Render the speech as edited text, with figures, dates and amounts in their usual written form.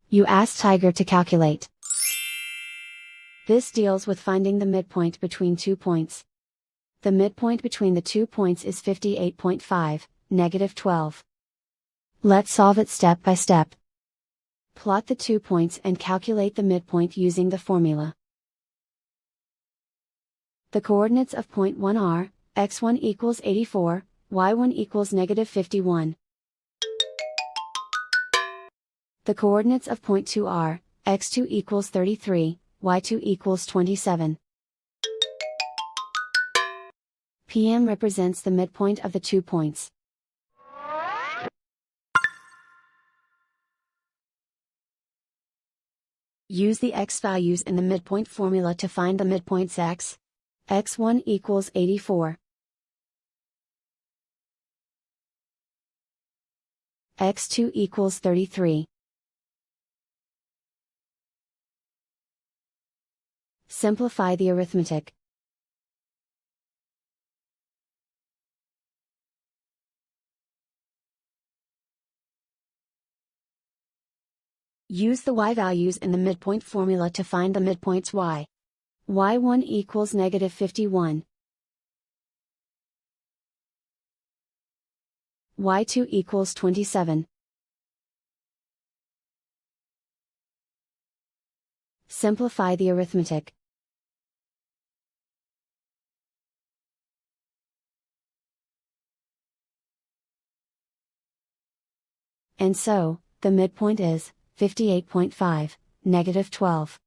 You ask Tiger to calculate. This deals with finding the midpoint between 2 points. The midpoint between the 2 points is 58.5, -12. Let's solve it step by step. Plot the 2 points and calculate the midpoint using the formula. The coordinates of point 1 are, x1 equals 84, y1 equals -51. The coordinates of point 2 are, x2 equals 33, y2 equals 27. PM represents the midpoint of the 2 points. Use the x values in the midpoint formula to find the midpoints x. x1 equals 84. x2 equals 33. Simplify the arithmetic. Use the y values in the midpoint formula to find the midpoints y. y1 equals -51. y2 equals 27. Simplify the arithmetic. And so, the midpoint is 58.5, -12.